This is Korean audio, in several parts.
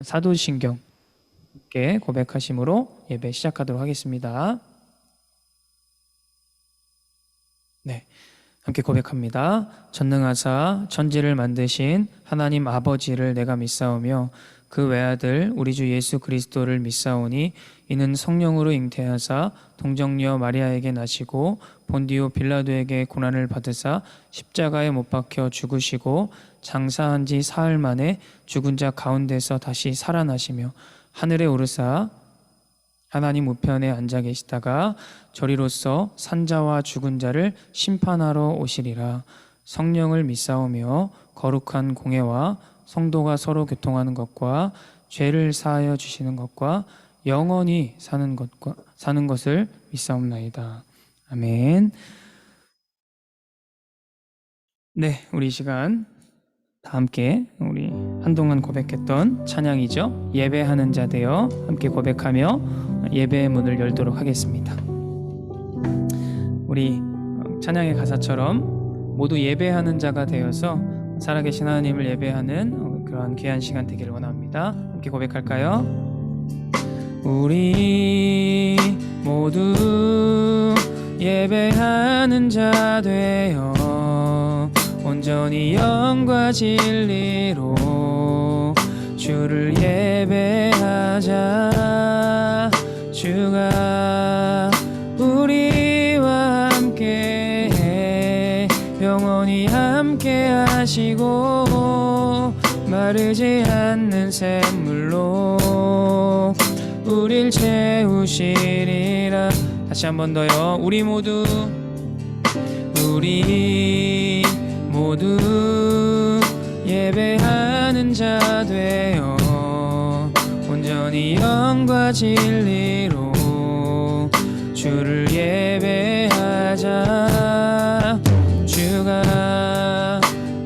사도신경 함께 고백하심으로 예배 시작하도록 하겠습니다. 네, 함께 고백합니다. 전능하사 천지를 만드신 하나님 아버지를 내가 믿사오며 그 외아들 우리 주 예수 그리스도를 믿사오니 이는 성령으로 잉태하사 동정녀 마리아에게 나시고 본디오 빌라도에게 고난을 받으사 십자가에 못 박혀 죽으시고 장사한 지 사흘 만에 죽은 자 가운데서 다시 살아나시며 하늘에 오르사 하나님 우편에 앉아 계시다가 저리로서 산자와 죽은 자를 심판하러 오시리라. 성령을 믿사오며 거룩한 공회와 성도가 서로 교통하는 것과 죄를 사하여 주시는 것과 영원히 사는 것을 믿사옵나이다. 아멘. 네, 우리 이 시간 다 함께 우리 한동안 고백했던 찬양이죠. 예배하는 자 되어 함께 고백하며 예배의 문을 열도록 하겠습니다. 우리 찬양의 가사처럼 모두 예배하는 자가 되어서 살아계신 하나님을 예배하는 그러한 귀한 시간 되기를 원합니다. 함께 고백할까요? 우리 모두 예배하는 자 되어 온전히 영과 진리로 주를 예배하자. 주가 우리와 함께 영원히 함께 하시고 마르지 않는 샘물로 우릴 채우시리라. 다시 한 번 더요. 우리 모두 예배하는 자 되어 온전히 영과 진리로 주를 예배하자. 주가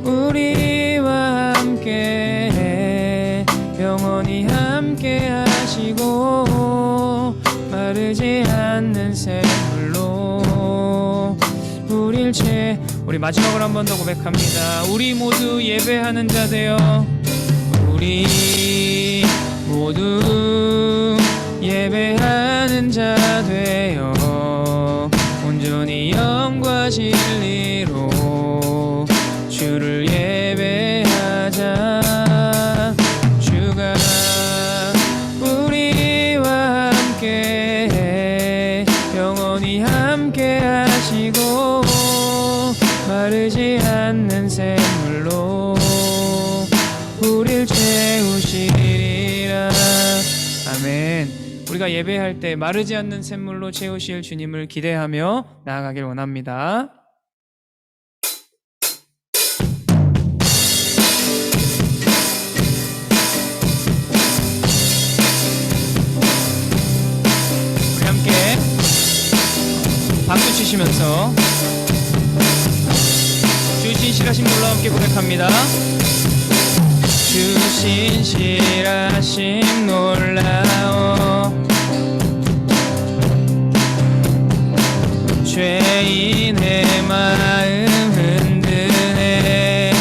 우리와 함께 영원히 함께 하시고 마르지 않는 샘물로 우릴 우리 마지막으로 한 번 더 고백합니다. 우리 모두 예배하는 자 되어 우리 모두 예배하는 자 되어 온전히 영과 진리로 주를 예배하자. 주가 우리와 함께 영원히 함께 하시고 마르지 않는 샘물로 우릴 채우시리라. 아멘. 우리가 예배할 때 마르지 않는 샘물로 채우실 주님을 기대하며 나아가길 원합니다. 우리 함께 박수 치시면서 주 신실하심 놀라워 함께 고백합니다. 주 신실하심 놀라워 죄인의 마음 흔드네.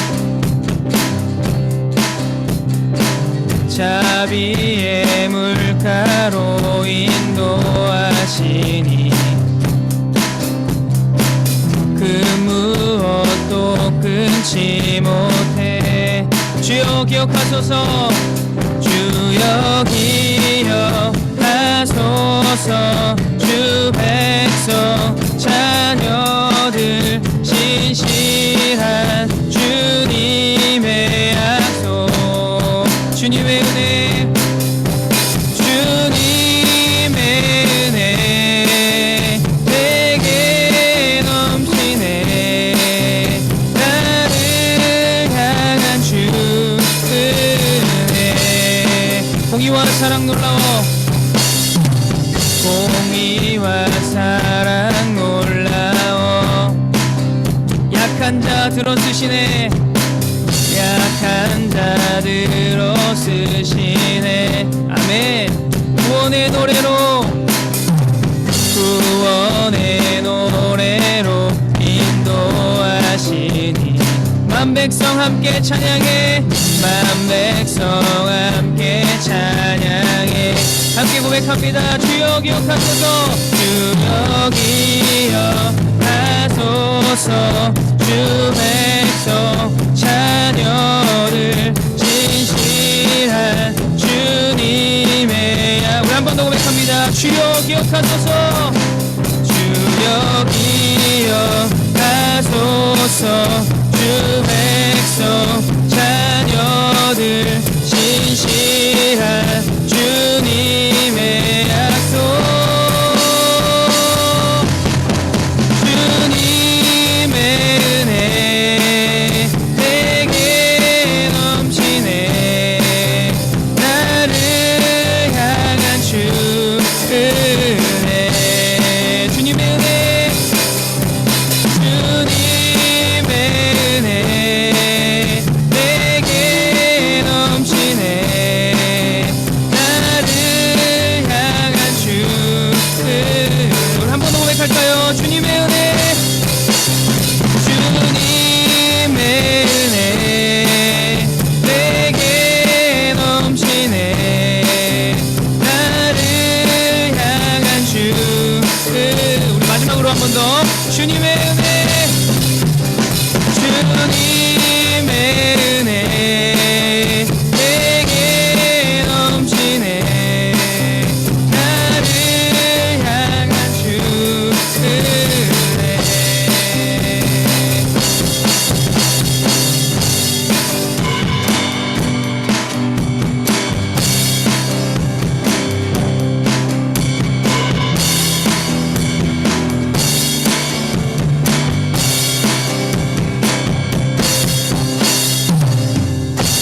자비의 물가로 인도하시니 그 무엇도 끊지 못해. 주여 기억하소서. 주여 기억하소서. 주 백성 자녀들 신실한 주님의 약속. 주님의 은혜 내게 넘치네. 나를 향한 주 은혜. 공의와 사랑 놀라워. 공의와 사랑 놀라워. 약한 자 들어쓰시네. 약한 자 들어쓰시네. 아멘. 구원의 노래로 인도하시니 만 백성 함께 찬양해 만 백성 함께 찬양해 함께 고백합니다. 주여 기억하소서 주여 기억하소서 주 백성 자녀를 진실한 주님의 우리 한 번 더 고백합니다. 주여 기억하소서 주여 기억하소서 주 백성 자녀들 진실한 주님의 약속 주님의 은혜 내게 넘치네 나를 향한 주 은혜 주님의 은혜 주님의 은혜 내게 넘치네 나를 향한 주 은혜 우리 한 번 더 고백할까요? 주님의 은혜 주님의 은혜 내게 넘치네 나를 향한 주 은혜 우리 마지막으로 한 번 더 주님의 은혜 주님의 은혜 내게 넘치네 나를 향한 주 은혜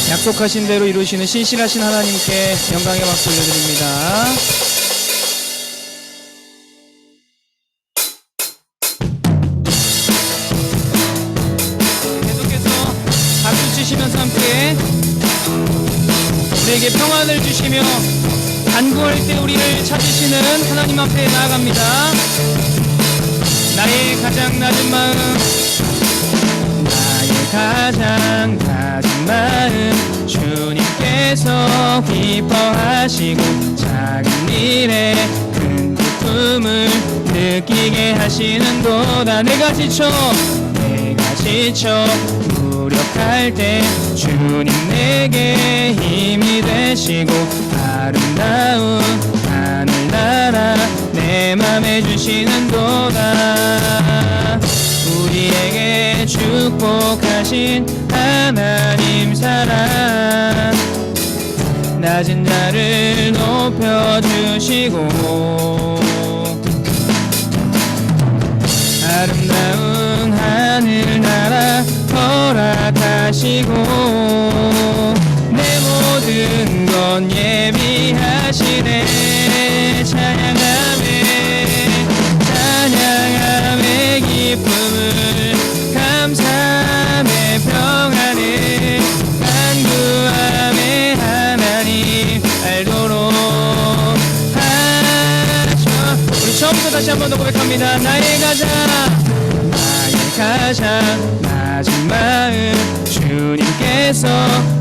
약속하신 대로 이루시는 신실하신 하나님께 영광의 박수 올려드립니다. 계속해서 박수 치시면서 함께 우리에게 평안을 주시며 간구할 때 우리를 찾으시는 하나님 앞에 나아갑니다. 나의 가장 낮은 마음 나의 가장 낮은 마음 주님께서 기뻐하시고 작은 일에 큰 기쁨을 느끼게 하시는도다. 내가 지쳐 무력할 때 주님 내게 힘이 되시고 아름다운 하늘나라 내 맘에 주시는도다. 우리에게 축복하신 하나님 사랑 낮은 자를 높여주시고 아름다운 하늘나라 허락하시고 내 모든 건 예비하시네. 찬양함의 기쁨을 감사함의 평안을 간구함의 하나님 알도록 하셔. 우리 처음부터 다시 한 번 더 고백합니다. 나의 가장 낮은 마음 주님께서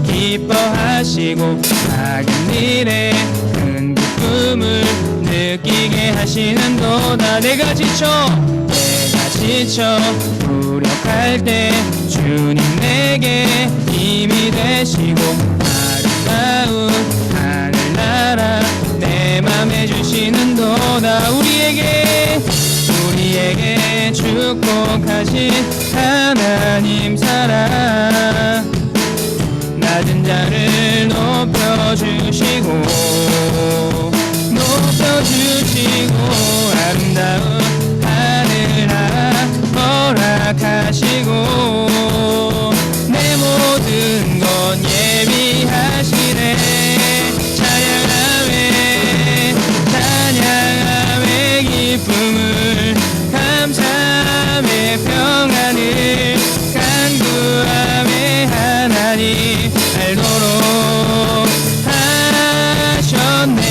기뻐하시고 작은 일에 큰 기쁨을 느끼게 하시는도다. 내가 지쳐 무력할 때 주님 내게 힘이 되시고 아름다운 하늘나라 내 맘에 주시는도다. 우리에게 축복하신 하나님 사랑 낮은 자를 높여주시고 아름다운 하늘나라 허락하시고 내 모든 건 예비하시네. 찬양함의 기쁨을 감사함의 평안을 간구함의 하나님 알도록 하셨네.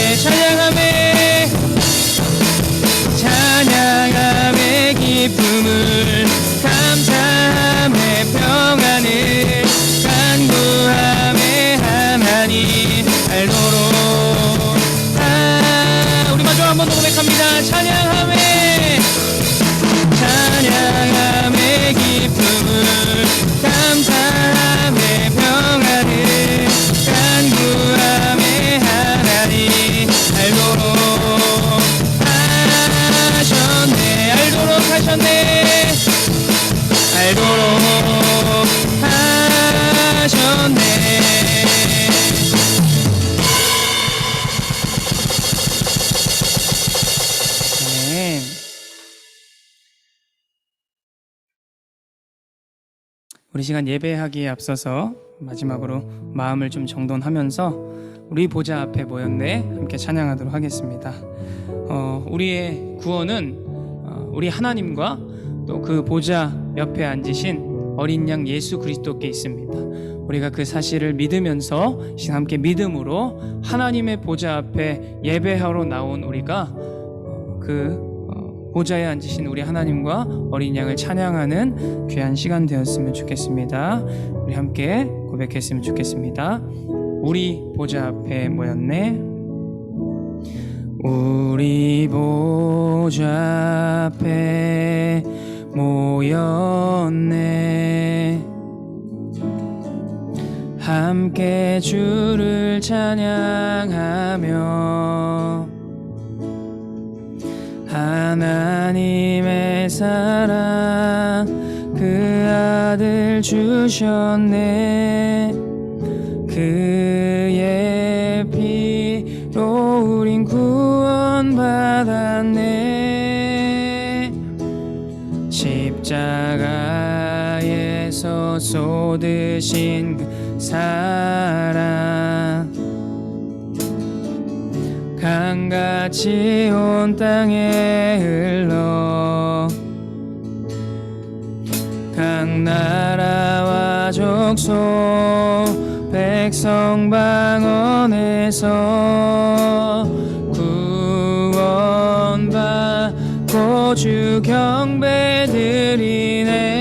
찬양함의 기쁨을 감사함의 평안을 찬양함에 찬양함에 기쁨을 감사함에 평안을 간구함에 하나님 알도록 하셨네 알도록 하셨네 알도록 하셨네 네. 우리 시간 예배하기에 앞서서 마지막으로 마음을 좀 정돈하면서 우리 보좌 앞에 모였네 함께 찬양하도록 하겠습니다. 우리의 구원은 우리 하나님과 또 그 보좌 옆에 앉으신 어린 양 예수 그리스도께 있습니다. 우리가 그 사실을 믿으면서 함께 믿음으로 하나님의 보좌 앞에 예배하러 나온 우리가 그 보좌에 앉으신 우리 하나님과 어린 양을 찬양하는 귀한 시간 되었으면 좋겠습니다. 우리 함께 고백했으면 좋겠습니다. 우리 보좌 앞에 모였네 우리 보좌 앞에 모였네 함께 주를 찬양하며 하나님의 사랑 그 아들 주셨네 그의 피로 우린 구원받았네 십자가에서 쏟으신 그 사랑 강같이 온 땅에 흘러 각 나라와 족속 백성 방언에서 구원받고 주 경배 드리네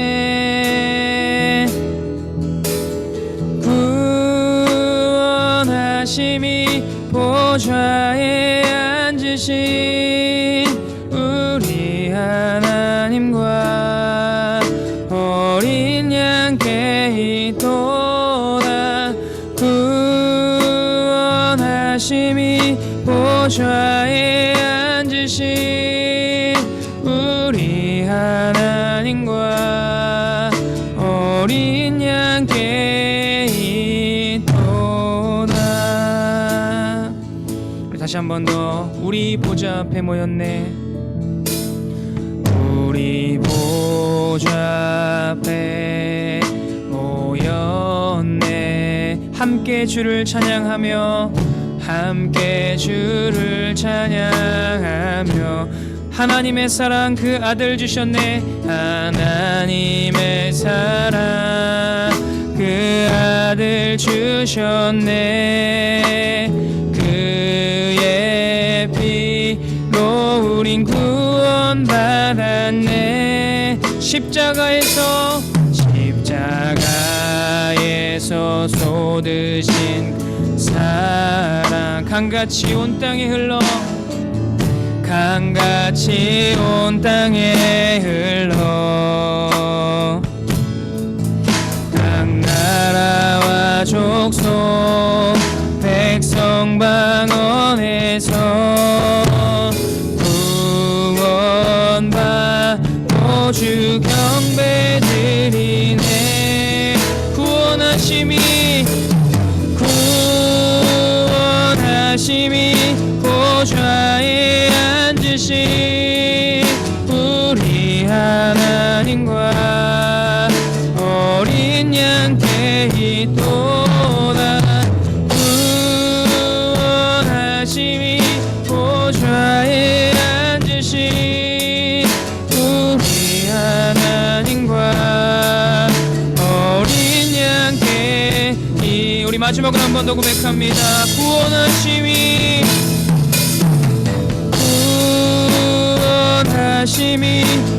구원하심이 보좌에 앉으신 우리 하나님과 어린 양께 있도다 구원하심이 보좌에 앉으신 우리 하나님과 어린 양께 있도다 다시 한 번 더 우리 보좌 앞에 모였네 우리 보좌 앞에 모였네 함께 주를 찬양하며 함께 주를 찬양하며 하나님의 사랑 그 아들 주셨네 하나님의 사랑 그 아들 주셨네 그의 피로 우린 구원받았네 십자가에서 쏟으신 사랑 강같이 온 땅에 흘러 강같이 온 땅에 흘러 각 나라와 족속 백성 방언에서 구원받고 주 경배 드리네 구원하심이 보좌에 앉으신 우리 하나님과 어린 양께 있도다 구원하심이 보좌에 앉으신 우리 하나님과 어린 양께 우리 마지막으로 한 번 더 고백합니다. 구원하심이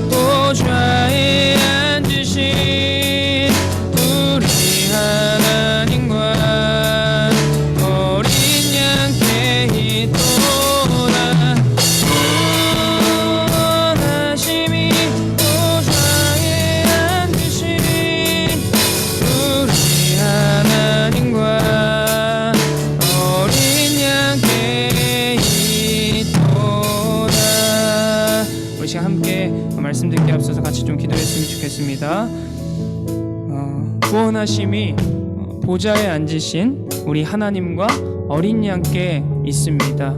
보좌에 앉으신 우리 하나님과 어린 양께 있도다 말씀 듣기 앞서서 같이 좀 기도했으면 좋겠습니다. 구원하심이 보좌에 앉으신 우리 하나님과 어린 양께 있습니다.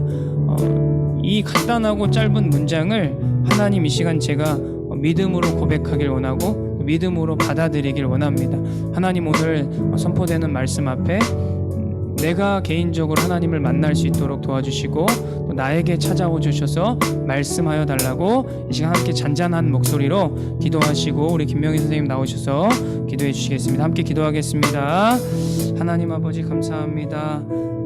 이 간단하고 짧은 문장을 하나님 이 시간 제가 믿음으로 고백하길 원하고 믿음으로 받아들이길 원합니다. 하나님 오늘 선포되는 말씀 앞에 내가 개인적으로 하나님을 만날 수 있도록 도와주시고 또 나에게 찾아오 주셔서 말씀하여 달라고 이 시간 함께 잔잔한 목소리로 기도하시고 우리 김명희 선생님 나오셔서 기도해 주시겠습니다. 함께 기도하겠습니다. 하나님 아버지 감사합니다.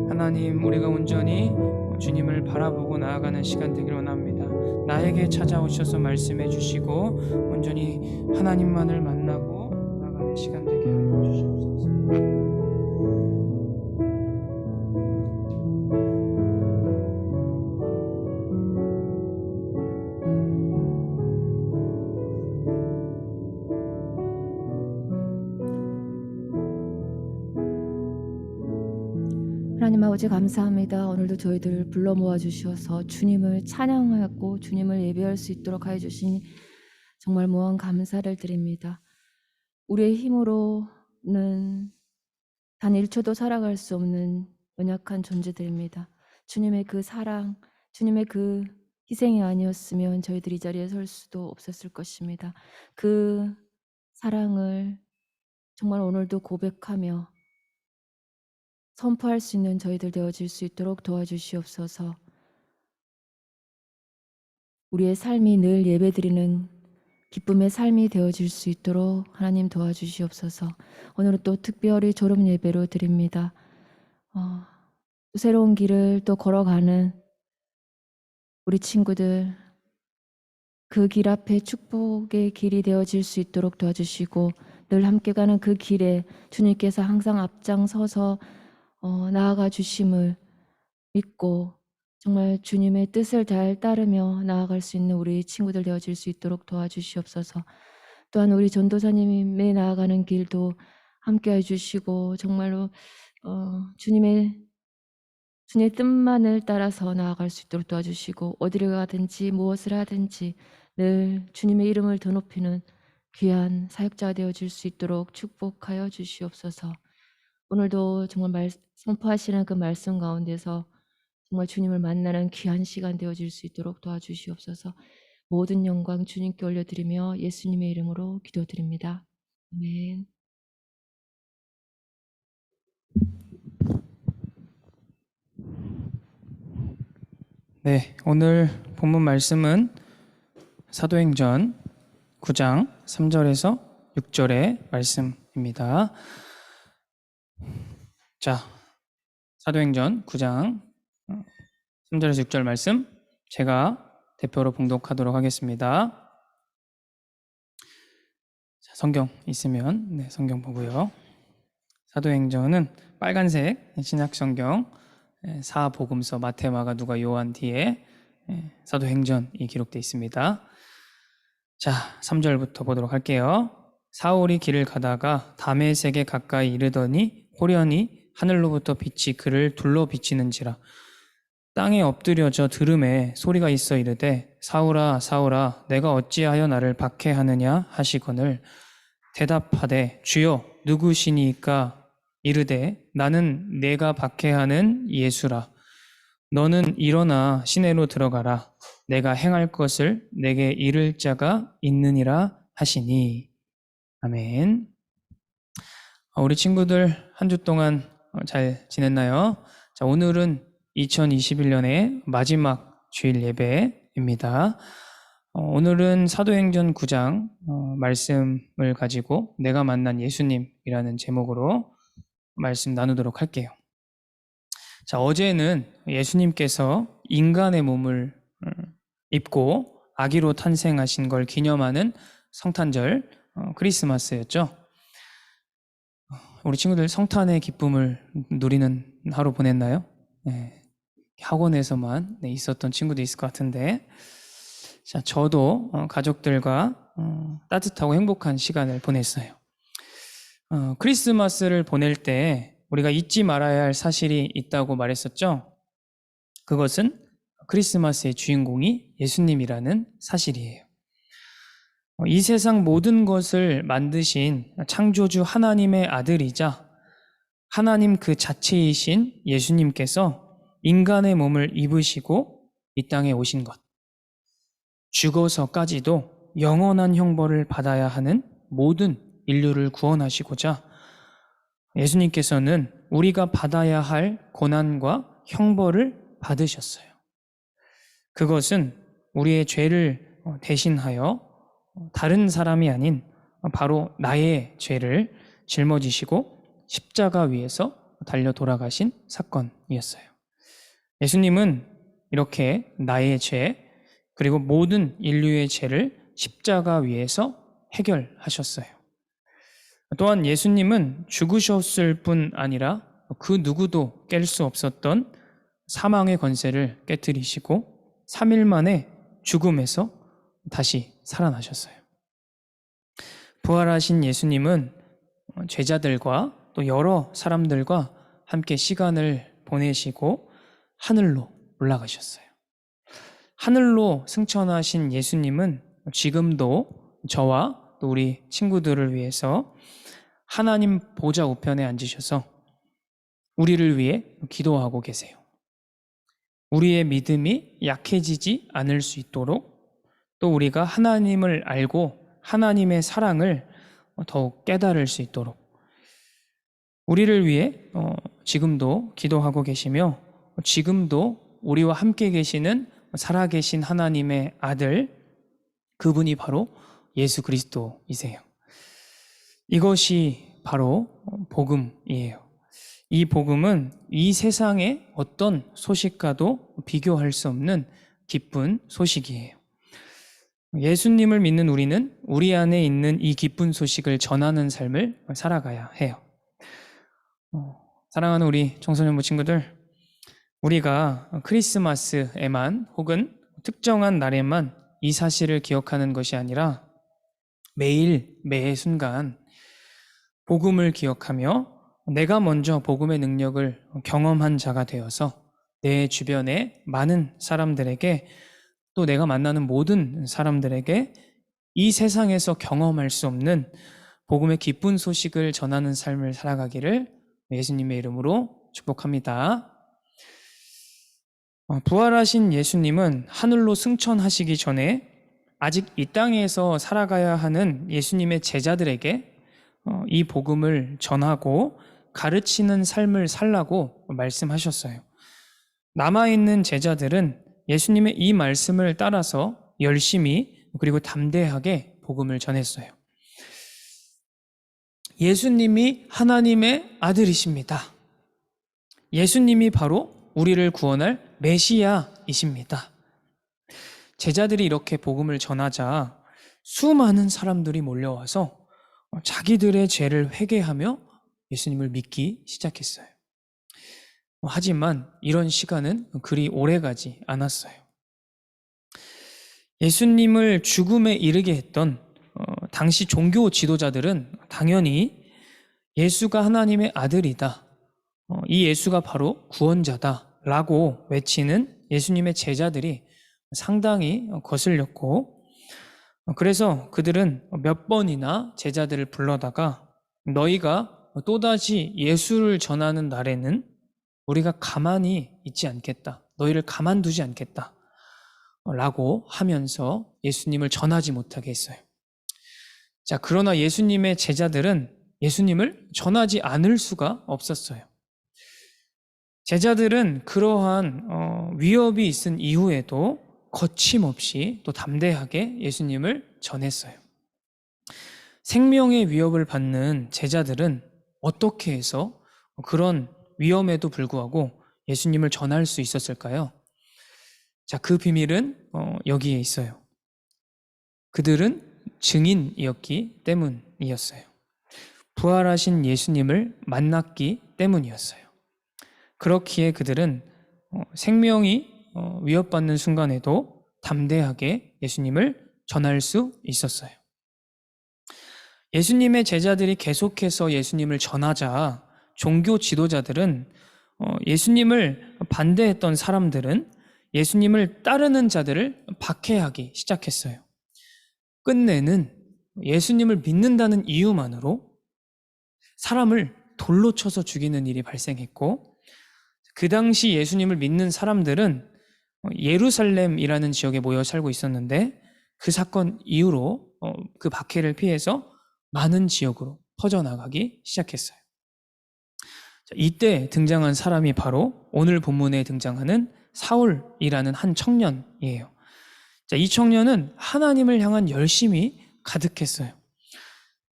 하나님 우리가 온전히 주님을 바라보고 나아가는 시간 되길 원합니다. 나에게 찾아오셔서 말씀해 주시고 온전히 하나님만을 만나고 나아가는 시간 되게 하여 주시옵소서. 하나님 아버지 감사합니다. 오늘도 저희들 불러 모아 주셔서 주님을 찬양하고 주님을 예배할 수 있도록 하여 주시니 정말 무한 감사를 드립니다. 우리의 힘으로는 단 1초도 살아갈 수 없는 연약한 존재들입니다. 주님의 그 사랑, 주님의 그 희생이 아니었으면 저희들이 이 자리에 설 수도 없었을 것입니다. 그 사랑을 정말 오늘도 고백하며 선포할 수 있는 저희들 되어질 수 있도록 도와주시옵소서. 우리의 삶이 늘 예배드리는 기쁨의 삶이 되어질 수 있도록 하나님 도와주시옵소서. 오늘은 또 특별히 졸업 예배로 드립니다. 새로운 길을 또 걸어가는 우리 친구들, 그 길 앞에 축복의 길이 되어질 수 있도록 도와주시고 늘 함께 가는 그 길에 주님께서 항상 앞장서서 나아가 주심을 믿고 정말 주님의 뜻을 잘 따르며 나아갈 수 있는 우리 친구들 되어질 수 있도록 도와주시옵소서. 또한 우리 전도사님의 나아가는 길도 함께해 주시고 정말로 주님의 뜻만을 따라서 나아갈 수 있도록 도와주시고 어디를 가든지 무엇을 하든지 늘 주님의 이름을 더 높이는 귀한 사역자가 되어질 수 있도록 축복하여 주시옵소서. 오늘도 정말 선포하시는 그 말씀 가운데서 정말 주님을 만나는 귀한 시간 되어질 수 있도록 도와주시옵소서. 모든 영광 주님께 올려드리며 예수님의 이름으로 기도드립니다. 아멘. 네, 오늘 본문 말씀은 사도행전 9장 3절에서 6절의 말씀입니다. 자, 사도행전 9장 3절에서 6절 말씀 제가 대표로 봉독하도록 하겠습니다. 자, 성경 있으면 성경 보고요. 사도행전은 빨간색 신약 성경 사복음서 마태, 마가, 누가, 요한 뒤에 사도행전이 기록되어 있습니다. 자, 3절부터 보도록 할게요. 사울이 길을 가다가 다메섹에 가까이 이르더니 호련히 하늘로부터 빛이 그를 둘러 비치는지라. 땅에 엎드려져 들음에 소리가 있어 이르되 사울아 사울아 내가 어찌하여 나를 박해하느냐 하시거늘 대답하되 주여 누구시니까 이르되 나는 내가 박해하는 예수라. 너는 일어나 시내로 들어가라. 내가 행할 것을 내게 이를 자가 있느니라 하시니. 아멘. 우리 친구들 한 주 동안 잘 지냈나요? 자, 오늘은 2021년의 마지막 주일 예배입니다. 오늘은 사도행전 9장 말씀을 가지고 내가 만난 예수님이라는 제목으로 말씀 나누도록 할게요. 자, 어제는 예수님께서 인간의 몸을 입고 아기로 탄생하신 걸 기념하는 성탄절 크리스마스였죠. 우리 친구들 성탄의 기쁨을 누리는 하루 보냈나요? 네, 학원에서만 있었던 친구도 있을 것 같은데, 자, 저도 가족들과 따뜻하고 행복한 시간을 보냈어요. 크리스마스를 보낼 때 우리가 잊지 말아야 할 사실이 있다고 말했었죠. 그것은 크리스마스의 주인공이 예수님이라는 사실이에요. 이 세상 모든 것을 만드신 창조주 하나님의 아들이자 하나님 그 자체이신 예수님께서 인간의 몸을 입으시고 이 땅에 오신 것, 죽어서까지도 영원한 형벌을 받아야 하는 모든 인류를 구원하시고자 예수님께서는 우리가 받아야 할 고난과 형벌을 받으셨어요. 그것은 우리의 죄를 대신하여 다른 사람이 아닌 바로 나의 죄를 짊어지시고 십자가 위에서 달려 돌아가신 사건이었어요. 예수님은 이렇게 나의 죄 그리고 모든 인류의 죄를 십자가 위에서 해결하셨어요. 또한 예수님은 죽으셨을 뿐 아니라 그 누구도 깰 수 없었던 사망의 권세를 깨뜨리시고 3일 만에 죽음에서 다시 살아나셨어요. 부활하신 예수님은 제자들과 또 여러 사람들과 함께 시간을 보내시고 하늘로 올라가셨어요. 하늘로 승천하신 예수님은 지금도 저와 또 우리 친구들을 위해서 하나님 보좌 우편에 앉으셔서 우리를 위해 기도하고 계세요. 우리의 믿음이 약해지지 않을 수 있도록 또 우리가 하나님을 알고 하나님의 사랑을 더욱 깨달을 수 있도록 우리를 위해 지금도 기도하고 계시며 지금도 우리와 함께 계시는 살아계신 하나님의 아들, 그분이 바로 예수 그리스도이세요. 이것이 바로 복음이에요. 이 복음은 이 세상의 어떤 소식과도 비교할 수 없는 기쁜 소식이에요. 예수님을 믿는 우리는 우리 안에 있는 이 기쁜 소식을 전하는 삶을 살아가야 해요. 사랑하는 우리 청소년부 친구들, 우리가 크리스마스에만 혹은 특정한 날에만 이 사실을 기억하는 것이 아니라 매일 매 순간 복음을 기억하며 내가 먼저 복음의 능력을 경험한 자가 되어서 내 주변의 많은 사람들에게 또 내가 만나는 모든 사람들에게 이 세상에서 경험할 수 없는 복음의 기쁜 소식을 전하는 삶을 살아가기를 예수님의 이름으로 축복합니다. 부활하신 예수님은 하늘로 승천하시기 전에 아직 이 땅에서 살아가야 하는 예수님의 제자들에게 이 복음을 전하고 가르치는 삶을 살라고 말씀하셨어요. 남아있는 제자들은 예수님의 이 말씀을 따라서 열심히 그리고 담대하게 복음을 전했어요. 예수님이 하나님의 아들이십니다. 예수님이 바로 우리를 구원할 메시아이십니다. 제자들이 이렇게 복음을 전하자 수많은 사람들이 몰려와서 자기들의 죄를 회개하며 예수님을 믿기 시작했어요. 하지만 이런 시간은 그리 오래가지 않았어요. 예수님을 죽음에 이르게 했던 당시 종교 지도자들은 당연히 예수가 하나님의 아들이다, 이 예수가 바로 구원자다 라고 외치는 예수님의 제자들이 상당히 거슬렸고, 그래서 그들은 몇 번이나 제자들을 불러다가 너희가 또다시 예수를 전하는 날에는 우리가 가만히 있지 않겠다, 너희를 가만두지 않겠다 라고 하면서 예수님을 전하지 못하게 했어요. 자, 그러나 예수님의 제자들은 예수님을 전하지 않을 수가 없었어요. 제자들은 그러한 위협이 있은 이후에도 거침없이 또 담대하게 예수님을 전했어요. 생명의 위협을 받는 제자들은 어떻게 해서 그런 위험에도 불구하고 예수님을 전할 수 있었을까요? 자, 그 비밀은 여기에 있어요. 그들은 증인이었기 때문이었어요. 부활하신 예수님을 만났기 때문이었어요. 그렇기에 그들은 생명이 위협받는 순간에도 담대하게 예수님을 전할 수 있었어요. 예수님의 제자들이 계속해서 예수님을 전하자 종교 지도자들은 예수님을 반대했던 사람들은 예수님을 따르는 자들을 박해하기 시작했어요. 끝내는 예수님을 믿는다는 이유만으로 사람을 돌로 쳐서 죽이는 일이 발생했고, 그 당시 예수님을 믿는 사람들은 예루살렘이라는 지역에 모여 살고 있었는데, 그 사건 이후로 그 박해를 피해서 많은 지역으로 퍼져나가기 시작했어요. 이때 등장한 사람이 바로 오늘 본문에 등장하는 사울이라는 한 청년이에요. 이 청년은 하나님을 향한 열심이 가득했어요.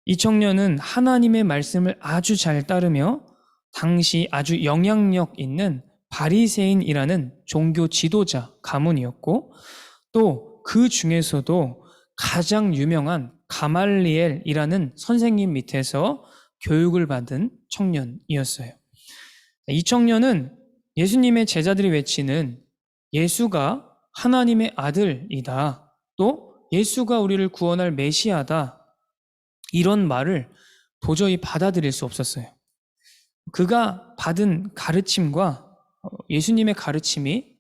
이 청년은 하나님의 말씀을 아주 잘 따르며 당시 아주 영향력 있는 바리새인이라는 종교 지도자 가문이었고, 또 그 중에서도 가장 유명한 가말리엘이라는 선생님 밑에서 교육을 받은 청년이었어요. 이 청년은 예수님의 제자들이 외치는 예수가 하나님의 아들이다, 또 예수가 우리를 구원할 메시아다, 이런 말을 도저히 받아들일 수 없었어요. 그가 받은 가르침과 예수님의 가르침이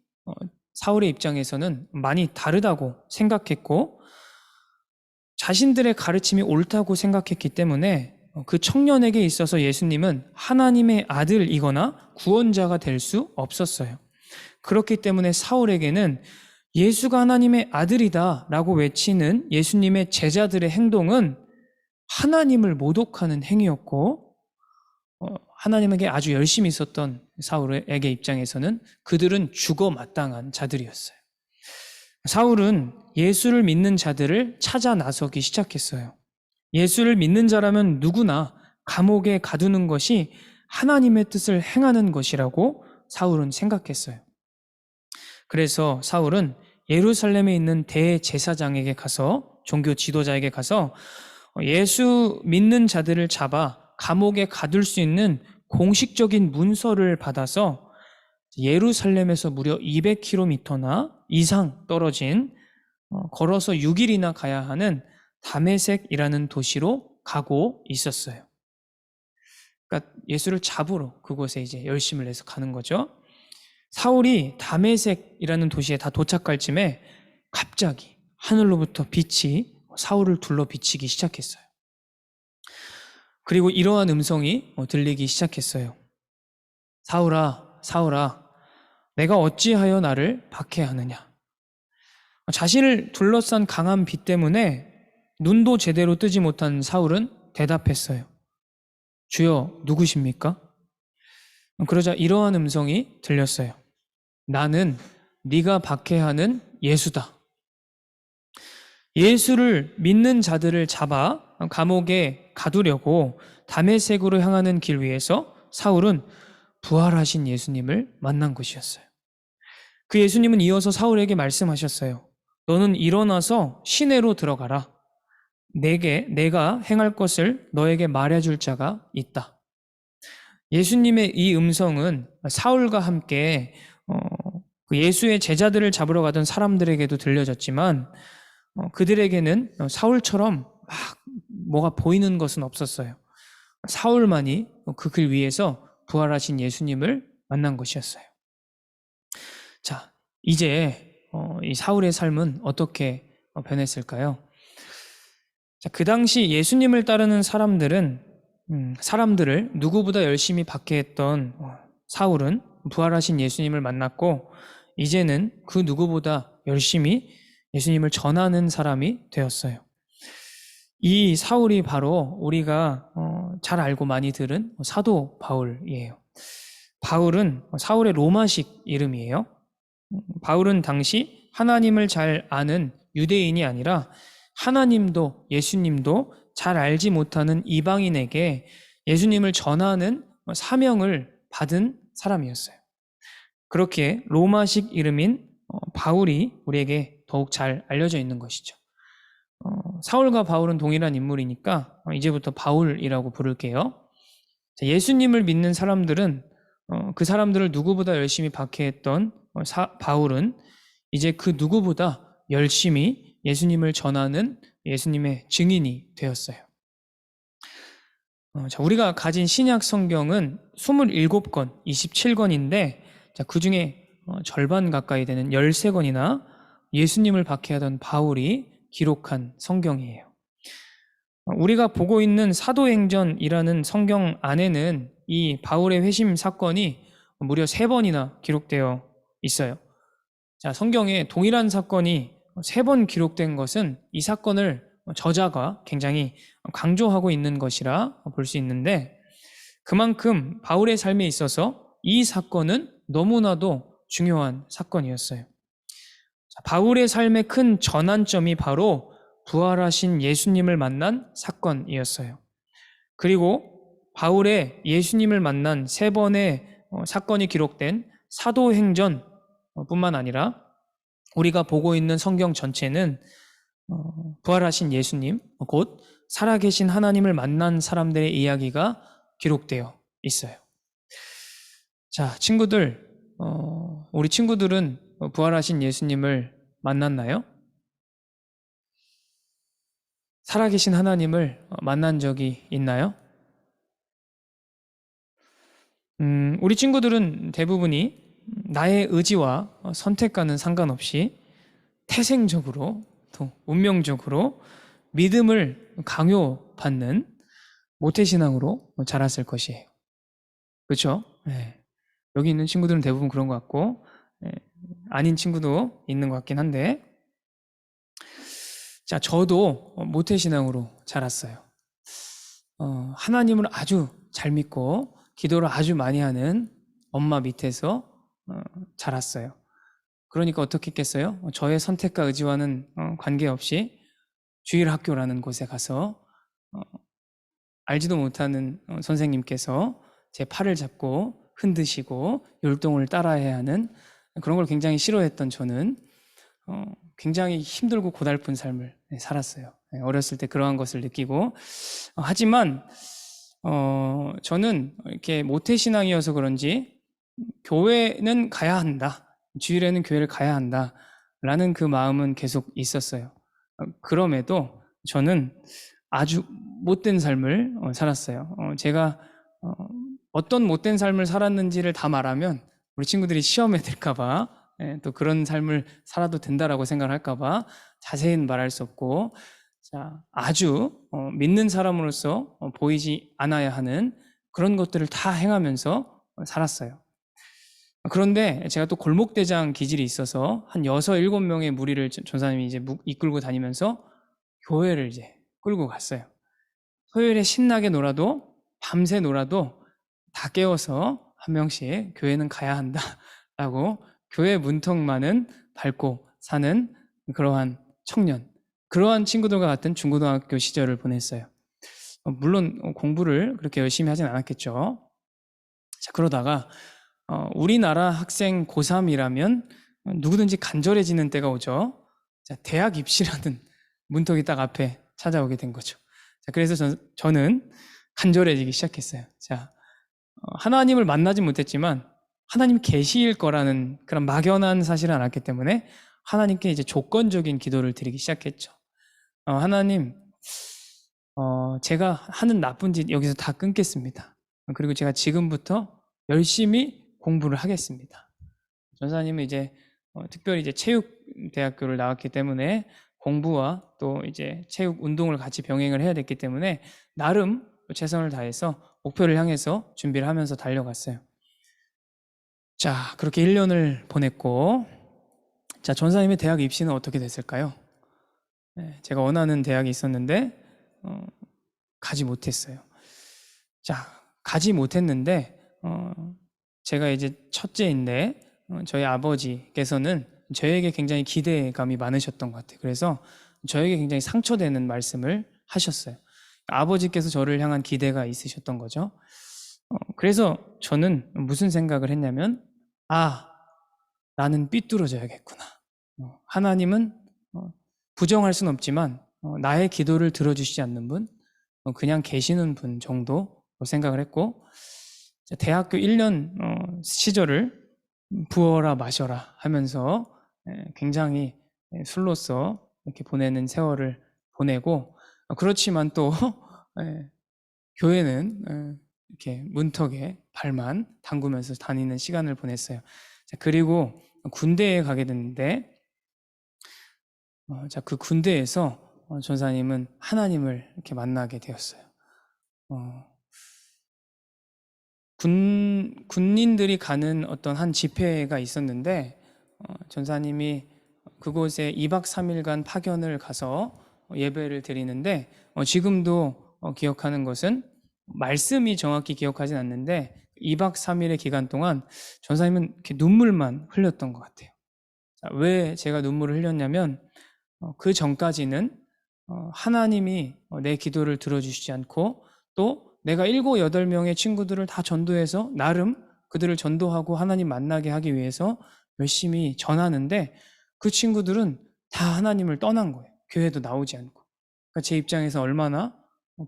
사울의 입장에서는 많이 다르다고 생각했고, 자신들의 가르침이 옳다고 생각했기 때문에 그 청년에게 있어서 예수님은 하나님의 아들이거나 구원자가 될 수 없었어요. 그렇기 때문에 사울에게는 예수가 하나님의 아들이다 라고 외치는 예수님의 제자들의 행동은 하나님을 모독하는 행위였고, 하나님에게 아주 열심히 있었던 사울에게 입장에서는 그들은 죽어 마땅한 자들이었어요. 사울은 예수를 믿는 자들을 찾아 나서기 시작했어요. 예수를 믿는 자라면 누구나 감옥에 가두는 것이 하나님의 뜻을 행하는 것이라고 사울은 생각했어요. 그래서 사울은 예루살렘에 있는 대제사장에게 가서, 종교 지도자에게 가서 예수 믿는 자들을 잡아 감옥에 가둘 수 있는 공식적인 문서를 받아서 예루살렘에서 무려 200km나 이상 떨어진 걸어서 6일이나 가야 하는 다메섹이라는 도시로 가고 있었어요. 그러니까 예수를 잡으러 그곳에 이제 열심을 내서 가는 거죠. 사울이 다메섹이라는 도시에 다 도착할 쯤에 갑자기 하늘로부터 빛이 사울을 둘러 비치기 시작했어요. 그리고 이러한 음성이 들리기 시작했어요. 사울아, 사울아, 내가 어찌하여 나를 박해하느냐. 자신을 둘러싼 강한 빛 때문에 눈도 제대로 뜨지 못한 사울은 대답했어요. 주여, 누구십니까? 그러자 이러한 음성이 들렸어요. 나는 네가 박해하는 예수다. 예수를 믿는 자들을 잡아 감옥에 가두려고 다메섹으로 향하는 길 위에서 사울은 부활하신 예수님을 만난 것이었어요. 그 예수님은 이어서 사울에게 말씀하셨어요. 너는 일어나서 시내로 들어가라. 내가 행할 것을 너에게 말해줄 자가 있다. 예수님의 이 음성은 사울과 함께 그 예수의 제자들을 잡으러 가던 사람들에게도 들려졌지만 그들에게는 사울처럼 막 뭐가 보이는 것은 없었어요. 사울만이 그 길 위에서 부활하신 예수님을 만난 것이었어요. 자, 이제 이 사울의 삶은 어떻게 변했을까요? 자, 그 당시 예수님을 따르는 사람들을 누구보다 열심히 박해했던 사울은 부활하신 예수님을 만났고, 이제는 그 누구보다 열심히 예수님을 전하는 사람이 되었어요. 이 사울이 바로 우리가 잘 알고 많이 들은 사도 바울이에요. 바울은 사울의 로마식 이름이에요. 바울은 당시 하나님을 잘 아는 유대인이 아니라 하나님도 예수님도 잘 알지 못하는 이방인에게 예수님을 전하는 사명을 받은 사람이었어요. 그렇게 로마식 이름인 바울이 우리에게 더욱 잘 알려져 있는 것이죠. 사울과 바울은 동일한 인물이니까 이제부터 바울이라고 부를게요. 예수님을 믿는 사람들은 그 사람들을 누구보다 열심히 박해했던 바울은 이제 그 누구보다 열심히 예수님을 전하는 예수님의 증인이 되었어요. 우리가 가진 신약 성경은 27권, 27권인데 그 중에 절반 가까이 되는 13권이나 예수님을 박해하던 바울이 기록한 성경이에요. 우리가 보고 있는 사도행전이라는 성경 안에는 이 바울의 회심 사건이 무려 3번이나 기록되어 있어요. 자, 성경에 동일한 사건이 3번 기록된 것은 이 사건을 저자가 굉장히 강조하고 있는 것이라 볼 수 있는데, 그만큼 바울의 삶에 있어서 이 사건은 너무나도 중요한 사건이었어요. 자, 바울의 삶의 큰 전환점이 바로 부활하신 예수님을 만난 사건이었어요. 그리고 바울의 예수님을 만난 3번의 사건이 기록된 사도행전 뿐만 아니라 우리가 보고 있는 성경 전체는 부활하신 예수님, 곧 살아계신 하나님을 만난 사람들의 이야기가 기록되어 있어요. 자, 친구들, 우리 친구들은 부활하신 예수님을 만났나요? 살아계신 하나님을 만난 적이 있나요? 우리 친구들은 대부분이 나의 의지와 선택과는 상관없이 태생적으로 또 운명적으로 믿음을 강요받는 모태신앙으로 자랐을 것이에요. 그렇죠? 네. 여기 있는 친구들은 대부분 그런 것 같고, 아닌 친구도 있는 것 같긴 한데, 자, 저도 모태신앙으로 자랐어요. 하나님을 아주 잘 믿고 기도를 아주 많이 하는 엄마 밑에서 자랐어요. 그러니까 어떻게 했겠어요? 저의 선택과 의지와는 관계없이 주일학교라는 곳에 가서 알지도 못하는 선생님께서 제 팔을 잡고 흔드시고 율동을 따라해야 하는 그런 걸 굉장히 싫어했던 저는 굉장히 힘들고 고달픈 삶을 살았어요. 어렸을 때 그러한 것을 느끼고, 하지만 저는 이렇게 모태신앙이어서 그런지 교회는 가야 한다, 주일에는 교회를 가야 한다 라는 그 마음은 계속 있었어요. 그럼에도 저는 아주 못된 삶을 살았어요. 제가 어떤 못된 삶을 살았는지를 다 말하면 우리 친구들이 시험에 들까봐, 또 그런 삶을 살아도 된다라고 생각할까봐 자세히는 말할 수 없고, 자, 아주 믿는 사람으로서 보이지 않아야 하는 그런 것들을 다 행하면서 살았어요. 그런데 제가 또 골목대장 기질이 있어서 한 6, 7명의 무리를 전사님이 이제 이끌고 다니면서 교회를 이제 끌고 갔어요. 토요일에 신나게 놀아도, 밤새 놀아도 다 깨워서 한 명씩 교회는 가야 한다라고 교회 문턱만은 밟고 사는 그러한 청년, 그러한 친구들과 같은 중고등학교 시절을 보냈어요. 물론 공부를 그렇게 열심히 하진 않았겠죠. 자, 그러다가 우리나라 학생 고3이라면 누구든지 간절해지는 때가 오죠. 자, 대학 입시라는 문턱이 딱 앞에 찾아오게 된 거죠. 자, 그래서 저는 간절해지기 시작했어요. 자, 하나님을 만나지 못했지만 하나님 계실 거라는 그런 막연한 사실은 알았기 때문에 하나님께 이제 조건적인 기도를 드리기 시작했죠. 하나님, 제가 하는 나쁜 짓 여기서 다 끊겠습니다. 그리고 제가 지금부터 열심히 공부를 하겠습니다. 전사님은 이제 특별히 이제 체육대학교를 나왔기 때문에 공부와 또 이제 체육 운동을 같이 병행을 해야 됐기 때문에 나름 최선을 다해서 목표를 향해서 준비를 하면서 달려갔어요. 자, 그렇게 1년을 보냈고, 자, 전사님의 대학 입시는 어떻게 됐을까요? 네, 제가 원하는 대학이 있었는데 가지 못했어요. 자, 가지 못했는데 제가 이제 첫째인데 저희 아버지께서는 저에게 굉장히 기대감이 많으셨던 것 같아요. 그래서 저에게 굉장히 상처되는 말씀을 하셨어요. 아버지께서 저를 향한 기대가 있으셨던 거죠. 그래서 저는 무슨 생각을 했냐면, 나는 삐뚤어져야겠구나. 하나님은 부정할 수는 없지만 나의 기도를 들어주시지 않는 분, 그냥 계시는 분 정도 생각을 했고, 대학교 1년 시절을 부어라 마셔라 하면서 굉장히 술로서 이렇게 보내는 세월을 보내고, 그렇지만 또 교회는 이렇게 문턱에 발만 담그면서 다니는 시간을 보냈어요. 그리고 군대에 가게 됐는데, 자, 그 군대에서 전사님은 하나님을 이렇게 만나게 되었어요. 군인들이 가는 어떤 한 집회가 있었는데 전사님이 그곳에 2박 3일간 파견을 가서 예배를 드리는데 지금도 기억하는 것은 말씀이 정확히 기억하진 않는데 2박 3일의 기간 동안 전사님은 이렇게 눈물만 흘렸던 것 같아요. 자, 왜 제가 눈물을 흘렸냐면 그 전까지는 하나님이 내 기도를 들어주시지 않고 또 내가 7, 8명의 친구들을 다 전도해서 나름 그들을 전도하고 하나님 만나게 하기 위해서 열심히 전하는데 그 친구들은 다 하나님을 떠난 거예요. 교회도 나오지 않고. 그러니까 제 입장에서 얼마나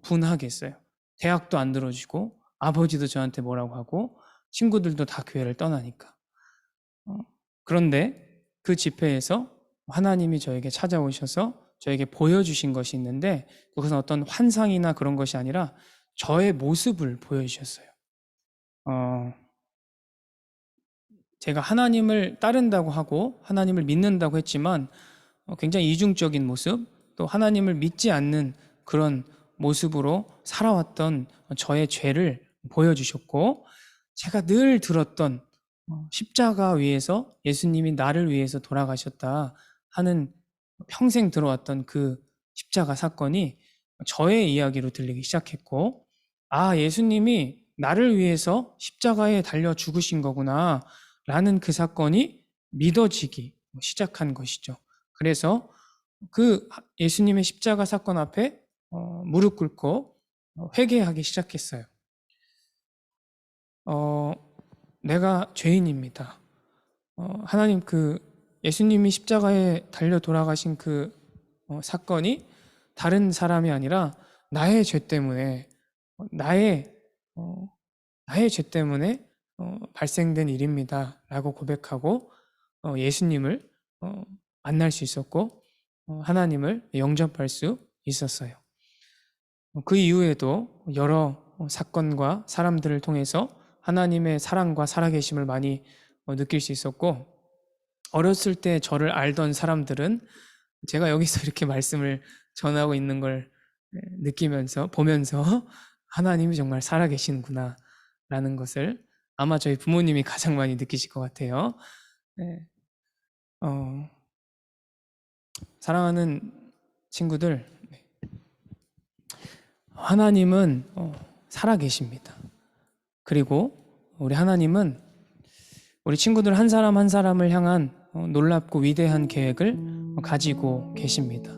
분하겠어요. 대학도 안 들어주고 아버지도 저한테 뭐라고 하고 친구들도 다 교회를 떠나니까. 그런데 그 집회에서 하나님이 저에게 찾아오셔서 저에게 보여주신 것이 있는데 그것은 어떤 환상이나 그런 것이 아니라 저의 모습을 보여주셨어요. 제가 하나님을 따른다고 하고 하나님을 믿는다고 했지만 굉장히 이중적인 모습, 또 하나님을 믿지 않는 그런 모습으로 살아왔던 저의 죄를 보여주셨고 제가 늘 들었던 십자가 위에서 예수님이 나를 위해서 돌아가셨다 하는 평생 들어왔던 그 십자가 사건이 저의 이야기로 들리기 시작했고 예수님이 나를 위해서 십자가에 달려 죽으신 거구나 라는 그 사건이 믿어지기 시작한 것이죠. 그래서 그 예수님의 십자가 사건 앞에 무릎 꿇고 회개하기 시작했어요. 내가 죄인입니다. 하나님 그 예수님이 십자가에 달려 돌아가신 그 사건이 다른 사람이 아니라 나의 죄 때문에 나의 죄 때문에 발생된 일입니다. 라고 고백하고 예수님을 만날 수 있었고 하나님을 영접할 수 있었어요. 그 이후에도 여러 사건과 사람들을 통해서 하나님의 사랑과 살아계심을 많이 느낄 수 있었고 어렸을 때 저를 알던 사람들은 제가 여기서 이렇게 말씀을 전하고 있는 걸 느끼면서 보면서 하나님이 정말 살아계시는구나 라는 것을 아마 저희 부모님이 가장 많이 느끼실 것 같아요. 네. 사랑하는 친구들, 하나님은 살아계십니다. 그리고 우리 하나님은 우리 친구들 한 사람 한 사람을 향한 놀랍고 위대한 계획을 가지고 계십니다.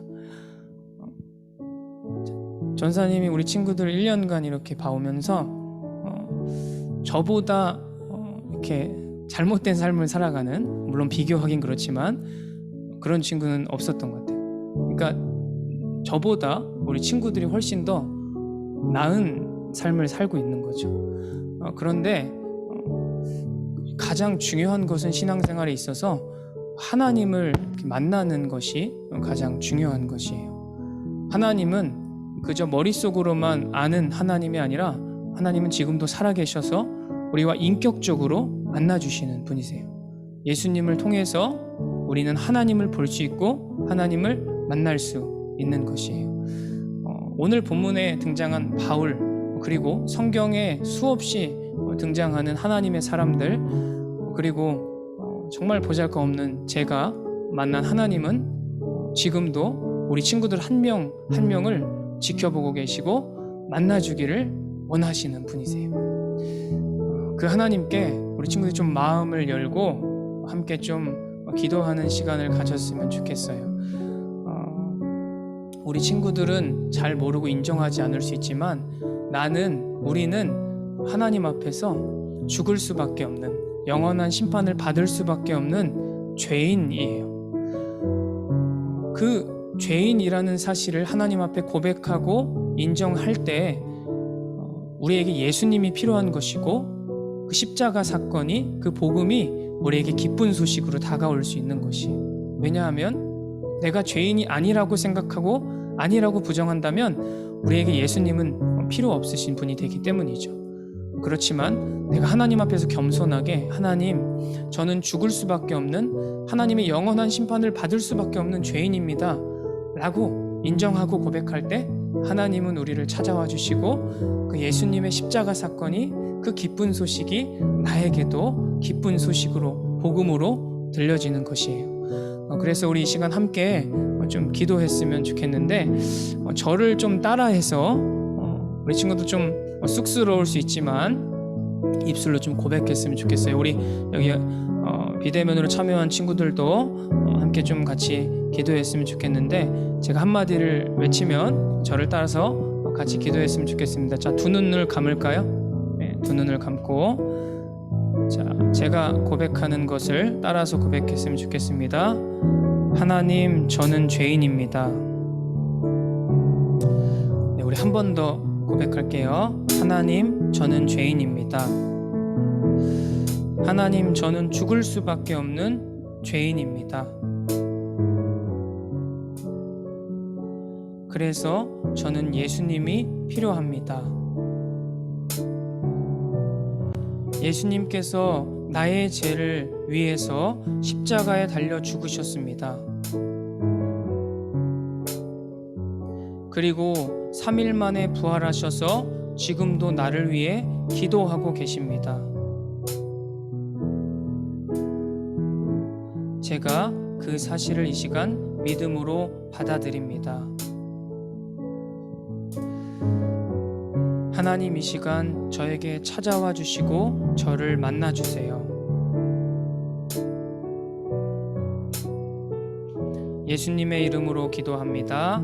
전사님이 우리 친구들 1년간 이렇게 봐오면서 저보다 이렇게 잘못된 삶을 살아가는, 물론 비교하긴 그렇지만 그런 친구는 없었던 것 같아요. 그러니까 저보다 우리 친구들이 훨씬 더 나은 삶을 살고 있는 거죠. 그런데 가장 중요한 것은 신앙생활에 있어서 하나님을 만나는 것이 가장 중요한 것이에요. 하나님은 그저 머릿속으로만 아는 하나님이 아니라 하나님은 지금도 살아계셔서 우리와 인격적으로 만나주시는 분이세요. 예수님을 통해서 우리는 하나님을 볼 수 있고 하나님을 만날 수 있는 것이에요. 오늘 본문에 등장한 바울, 그리고 성경에 수없이 등장하는 하나님의 사람들, 그리고 정말 보잘것없는 제가 만난 하나님은 지금도 우리 친구들 한 명 한 명을 지켜보고 계시고 만나주기를 원하시는 분이세요. 그 하나님께 우리 친구들이 좀 마음을 열고 함께 좀 기도하는 시간을 가졌으면 좋겠어요. 우리 친구들은 잘 모르고 인정하지 않을 수 있지만 우리는 하나님 앞에서 죽을 수밖에 없는, 영원한 심판을 받을 수밖에 없는 죄인이에요. 그 죄인이라는 사실을 하나님 앞에 고백하고 인정할 때 우리에게 예수님이 필요한 것이고 그 십자가 사건이, 그 복음이 우리에게 기쁜 소식으로 다가올 수 있는 것이에요. 왜냐하면 내가 죄인이 아니라고 생각하고 아니라고 부정한다면 우리에게 예수님은 필요 없으신 분이 되기 때문이죠. 그렇지만 내가 하나님 앞에서 겸손하게 하나님, 저는 죽을 수밖에 없는, 하나님의 영원한 심판을 받을 수밖에 없는 죄인입니다 라고 인정하고 고백할 때 하나님은 우리를 찾아와 주시고 그 예수님의 십자가 사건이, 그 기쁜 소식이 나에게도 기쁜 소식으로, 복음으로 들려지는 것이에요. 그래서 우리 이 시간 함께 좀 기도했으면 좋겠는데, 저를 좀 따라해서 우리 친구도 좀 쑥스러울 수 있지만 입술로 좀 고백했으면 좋겠어요. 우리 여기 비대면으로 참여한 친구들도 함께 좀 같이 기도했으면 좋겠는데, 제가 한마디를 외치면 저를 따라서 같이 기도했으면 좋겠습니다. 자, 두 눈을 감을까요? 네, 두 눈을 감고, 자, 제가 고백하는 것을 따라서 고백했으면 좋겠습니다. 하나님, 저는 죄인입니다. 네, 우리 한 번 더 고백할게요. 하나님, 저는 죄인입니다. 하나님, 저는 죽을 수밖에 없는 죄인입니다. 그래서 저는 예수님이 필요합니다. 예수님께서 나의 죄를 위해서 십자가에 달려 죽으셨습니다. 그리고 3일 만에 부활하셔서 지금도 나를 위해 기도하고 계십니다. 제가 그 사실을 이 시간 믿음으로 받아들입니다. 하나님, 이 시간 저에게 찾아와 주시고 저를 만나 주세요. 예수님의 이름으로 기도합니다.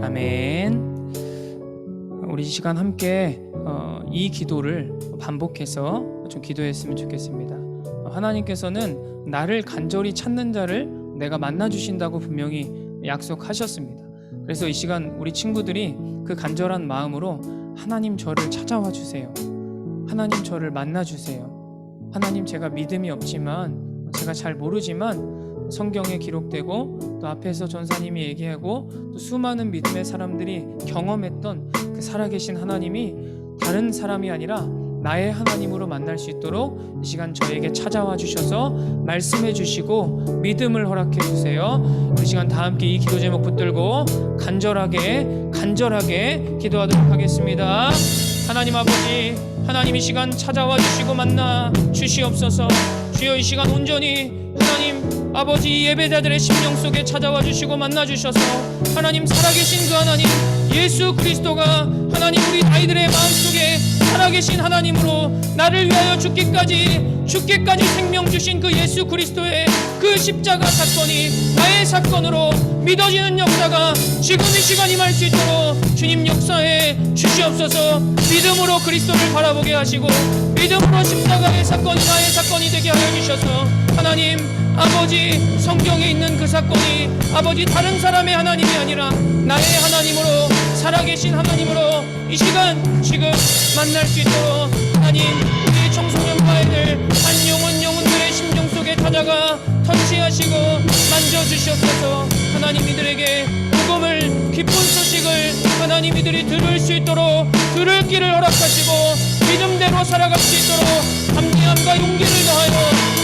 아멘. 우리 이 시간 함께 이 기도를 반복해서 좀 기도했으면 좋겠습니다. 하나님께서는 나를 간절히 찾는 자를 내가 만나 주신다고 분명히 약속하셨습니다. 그래서 이 시간 우리 친구들이 그 간절한 마음으로 하나님, 저를 찾아와 주세요. 하나님, 저를 만나 주세요. 하나님, 제가 믿음이 없지만, 제가 잘 모르지만 성경에 기록되고 또 앞에서 전사님이 얘기하고 또 수많은 믿음의 사람들이 경험했던 그 살아계신 하나님이 다른 사람이 아니라 나의 하나님으로 만날 수 있도록 이 시간 저에게 찾아와 주셔서 말씀해 주시고 믿음을 허락해 주세요. 이 시간 다 함께 이 기도 제목 붙들고 간절하게 기도하도록 하겠습니다. 하나님 아버지, 하나님 이 시간 찾아와 주시고 만나 주시옵소서. 주여, 이 시간 온전히 하나님 아버지, 예배자들의 심령 속에 찾아와 주시고 만나 주셔서 하나님, 살아계신 그 하나님 예수 그리스도가 하나님 우리 아이들의 마음속에 살아계신 하나님으로 나를 위하여 죽기까지 생명 주신 그 예수 그리스도의 그 십자가 사건이 나의 사건으로 믿어지는 역사가 지금 이 시간 임할 수 있도록 주님 역사해 주시옵소서. 믿음으로 그리스도를 바라보게 하시고 믿음으로 십자가의 사건이 나의 사건이 되게 하여 주셔서 하나님 아버지, 성경에 있는 그 사건이 아버지 다른 사람의 하나님이 아니라 나의 하나님으로, 살아계신 하나님으로 이 시간 지금 만날 수 있도록 하나님, 우리 청소년과 아이들 한 영혼들의 심령 속에 찾아가 터치하시고 만져주시옵소서. 하나님, 이들에게 복음을, 기쁜 소식을 하나님 이들이 들을 수 있도록 들을 길을 허락하시고 믿음대로 살아갈 수 있도록 담대함과 용기를 더하여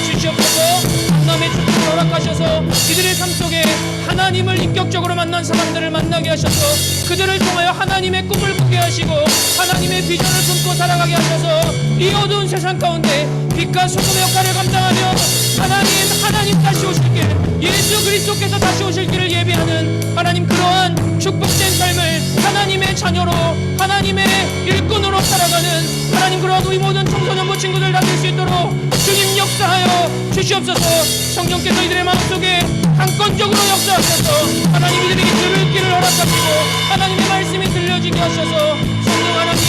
주시옵소서. 만남의 축복을 허락하셔서 이들의 삶 속에 하나님을 인격적으로 만난 사람들을 만나게 하셔서 그들을 통하여 하나님의 꿈을 꾸게 하시고 하나님의 비전을 품고 살아가게 하셔서 이 어두운 세상 가운데 빛과 소금의 역할을 감당하며 하나님 다시 오실 길, 예수 그리스도께서 다시 오실 길을 예비하는 하나님, 그러한 축복된 삶을 하나님의 자녀로, 하나님의 일꾼으로 살아가는 하나님, 그러한 우리 모든 청소년부 친구들 다 될 수 있도록 주님 역사하여 주시옵소서. 성령께서 이들의 마음속에 강권적으로 역사하셔서 하나님, 이들에게 들을 길을 허락하시고 하나님의 말씀이 들려지게 하셔서 성령 하나님,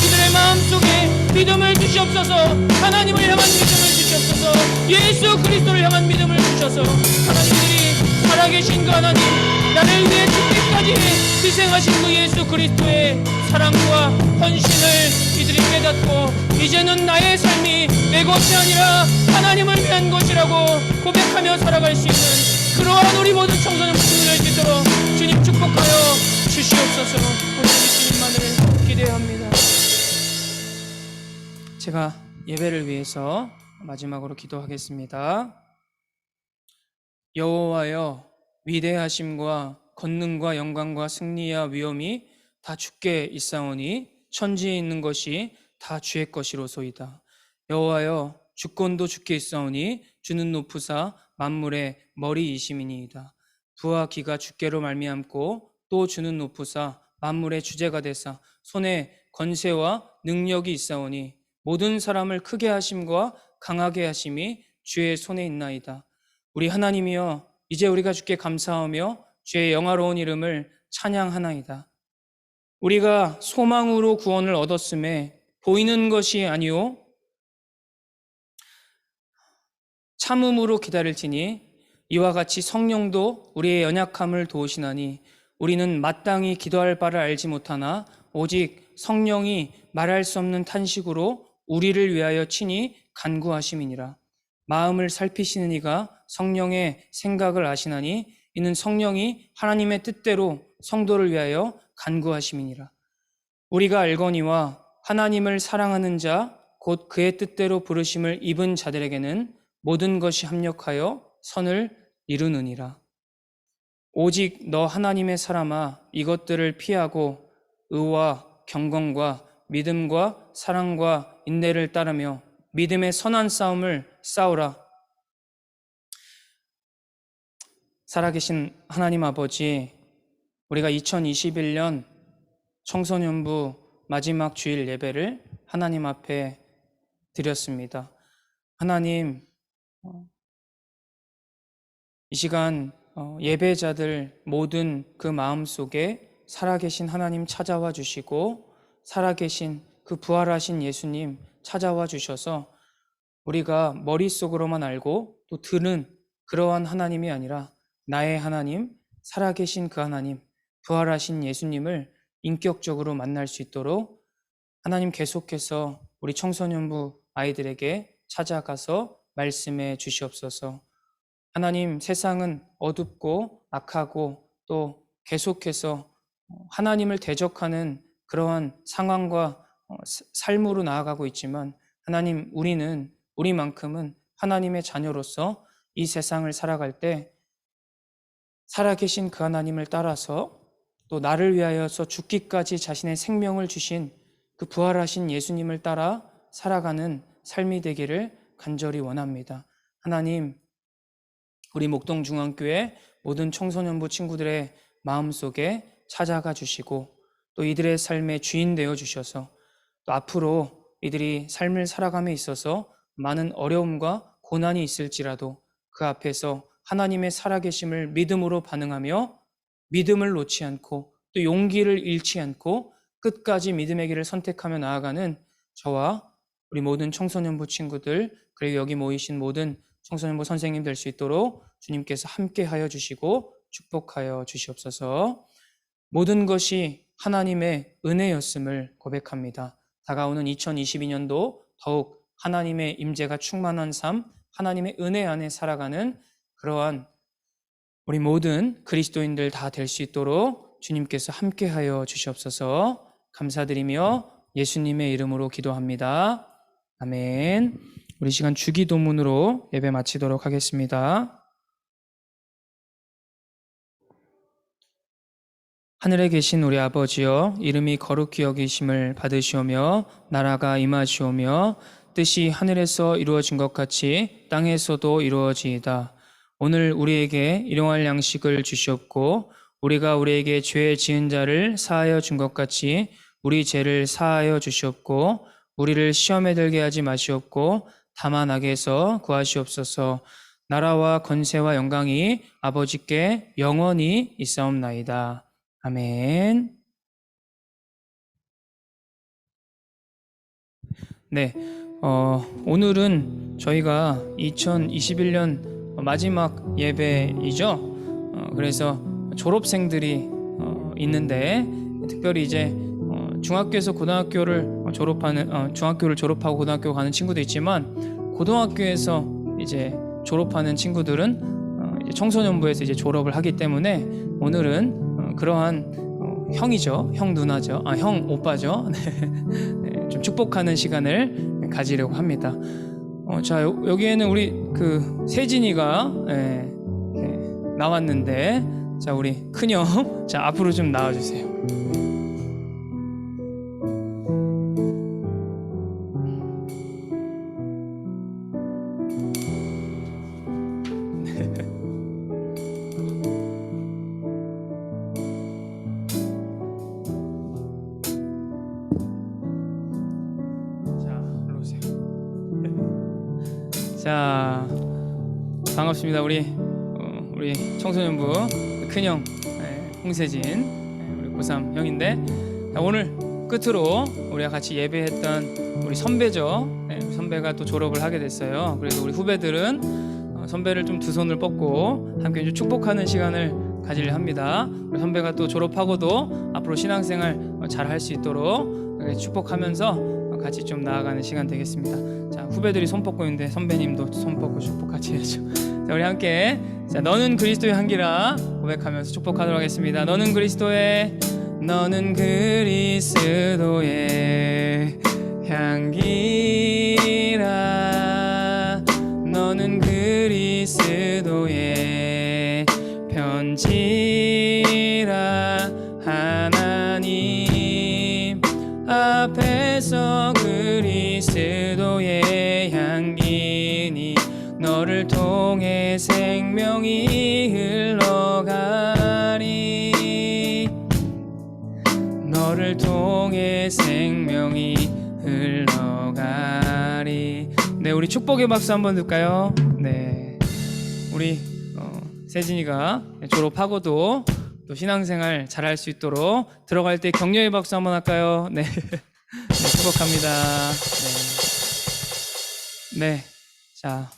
이들의 마음속에 믿음을 주시옵소서. 하나님을 향한 믿음을 주시옵소서. 예수 그리스도를 향한 믿음을 주셔서 하나님들이 살아계신 그 하나님, 나를 위해 죽기까지 희생하신 그 예수 그리스도의 사랑과 헌신을 이들이 깨닫고 이제는 나의 삶이 내 것이 아니라 하나님을 위한 것이라고 고백하며 살아갈 수 있는 그러한 우리 모든 청소년 친구들 될 수 있도록 주님 축복하여 주시옵소서. 오늘 주님 하나님만을 기대합니다. 제가 예배를 위해서 마지막으로 기도하겠습니다. 여호와여, 위대하심과 권능과 영광과 승리와 위엄이 다 주께 있사오니 천지에 있는 것이 다 주의 것이로소이다. 여호와여, 주권도 주께 있사오니 주는 높으사 만물의 머리이심이니이다. 부와 기가 주께로 말미암고 또 주는 높으사 만물의 주제가 되사 손에 권세와 능력이 있사오니 모든 사람을 크게 하심과 강하게 하심이 주의 손에 있나이다. 우리 하나님이여, 이제 우리가 주께 감사하며 주의 영화로운 이름을 찬양하나이다. 우리가 소망으로 구원을 얻었음에 보이는 것이 아니요 참음으로 기다릴지니 이와 같이 성령도 우리의 연약함을 도우시나니 우리는 마땅히 기도할 바를 알지 못하나 오직 성령이 말할 수 없는 탄식으로 우리를 위하여 친히 간구하심이니라. 마음을 살피시는 이가 성령의 생각을 아시나니 이는 성령이 하나님의 뜻대로 성도를 위하여 간구하심이니라. 우리가 알거니와 하나님을 사랑하는 자 곧 그의 뜻대로 부르심을 입은 자들에게는 모든 것이 합력하여 선을 이루느니라. 오직 너 하나님의 사람아, 이것들을 피하고 의와 경건과 믿음과 사랑과 인내를 따르며 믿음의 선한 싸움을 싸우라. 살아계신 하나님 아버지, 우리가 2021년 청소년부 마지막 주일 예배를 하나님 앞에 드렸습니다. 하나님, 이 시간 예배자들 모든 그 마음속에 살아계신 하나님 찾아와 주시고 살아계신 그 부활하신 예수님 찾아와 주셔서 우리가 머릿속으로만 알고 또 들은 그러한 하나님이 아니라 나의 하나님, 살아계신 그 하나님, 부활하신 예수님을 인격적으로 만날 수 있도록 하나님 계속해서 우리 청소년부 아이들에게 찾아가서 말씀해 주시옵소서. 하나님, 세상은 어둡고 악하고 또 계속해서 하나님을 대적하는 그러한 상황과 삶으로 나아가고 있지만 하나님, 우리만큼은 하나님의 자녀로서 이 세상을 살아갈 때 살아계신 그 하나님을 따라서 또 나를 위하여서 죽기까지 자신의 생명을 주신 그 부활하신 예수님을 따라 살아가는 삶이 되기를 간절히 원합니다. 하나님, 우리 목동중앙교회 모든 청소년부 친구들의 마음속에 찾아가 주시고 또 이들의 삶의 주인 되어 주셔서 또 앞으로 이들이 삶을 살아감에 있어서 많은 어려움과 고난이 있을지라도 그 앞에서 하나님의 살아계심을 믿음으로 반응하며 믿음을 놓지 않고 또 용기를 잃지 않고 끝까지 믿음의 길을 선택하며 나아가는 저와 우리 모든 청소년부 친구들, 그리고 여기 모이신 모든 청소년부 선생님 될 수 있도록 주님께서 함께하여 주시고 축복하여 주시옵소서. 모든 것이 하나님의 은혜였음을 고백합니다. 다가오는 2022년도 더욱 하나님의 임재가 충만한 삶, 하나님의 은혜 안에 살아가는 그러한 우리 모든 그리스도인들 다 될 수 있도록 주님께서 함께하여 주시옵소서. 감사드리며 예수님의 이름으로 기도합니다. 아멘. 우리 시간 주기도문으로 예배 마치도록 하겠습니다. 하늘에 계신 우리 아버지여, 이름이 거룩히 여기심을 받으시오며 나라가 임하시오며 뜻이 하늘에서 이루어진 것 같이 땅에서도 이루어지이다. 오늘 우리에게 일용할 양식을 주시옵고 우리가 우리에게 죄 지은 자를 사하여 준 것 같이 우리 죄를 사하여 주시옵고 우리를 시험에 들게 하지 마시옵고 다만 악에서 구하시옵소서. 나라와 권세와 영광이 아버지께 영원히 있사옵나이다. 아멘. 네, 오늘은 저희가 2021년 마지막 예배이죠. 그래서 졸업생들이 있는데 특별히 이제 중학교에서 고등학교를 중학교를 졸업하고 고등학교 가는 친구도 있지만 고등학교에서 이제 졸업하는 친구들은 이제 청소년부에서 이제 졸업을 하기 때문에 오늘은 그러한 형이죠. 형 누나죠. 형 오빠죠. 네, 좀 축복하는 시간을 가지려고 합니다. 자, 여기에는 우리 그 세진이가 나왔는데, 자, 우리 큰형, 자, 앞으로 좀 나와주세요. 자, 일로 오세요. 자, 반갑습니다. 우리 청소년부 큰형 홍세진, 우리 고3 형인데, 자, 오늘 끝으로 우리가 같이 예배했던 우리 선배죠. 우리 선배가 또 졸업을 하게 됐어요. 그래서 우리 후배들은 선배를 좀 두 손을 뻗고 함께 좀 축복하는 시간을 가지려 합니다. 우리 선배가 또 졸업하고도 앞으로 신앙생활 잘 할 수 있도록 축복하면서 같이 좀 나아가는 시간 되겠습니다. 자, 후배들이 손 뻗고 있는데 선배님도 손 뻗고 축복 같이 해야죠. 자, 우리 함께, 자, 너는 그리스도의 향기라 고백하면서 축복하도록 하겠습니다. 너는 그리스도의 향기라. 너는 그리스도의 편지라. 하나님 앞에서 그리스도의 향기니 너를 통해 생명이 흘러가리. 너를 통해 생명이 흘러가리. 네, 우리 축복의 박수 한번 들까요? 네, 우리 세진이가 졸업하고도 또 신앙생활 잘할 수 있도록 들어갈 때 격려의 박수 한번 할까요? 네, 네, 축복합니다. 네, 네, 자,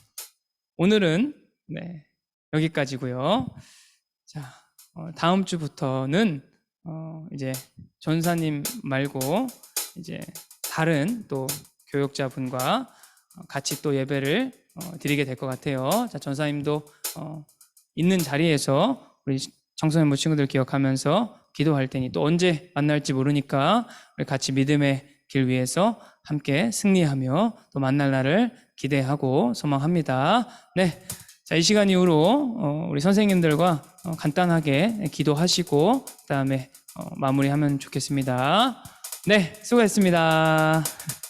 오늘은 여기까지고요. 자, 다음 주부터는 이제 전사님 말고 이제 다른 또 교역자분과 같이 또 예배를 드리게 될 것 같아요. 자, 전사님도 있는 자리에서 우리 청소년부 친구들 기억하면서 기도할 테니, 또 언제 만날지 모르니까 우리 같이 믿음의 길 위해서 함께 승리하며 또 만날 날을 기대하고 소망합니다. 네, 자, 이 시간 이후로 우리 선생님들과 간단하게 기도하시고 그다음에 마무리하면 좋겠습니다. 네, 수고했습니다.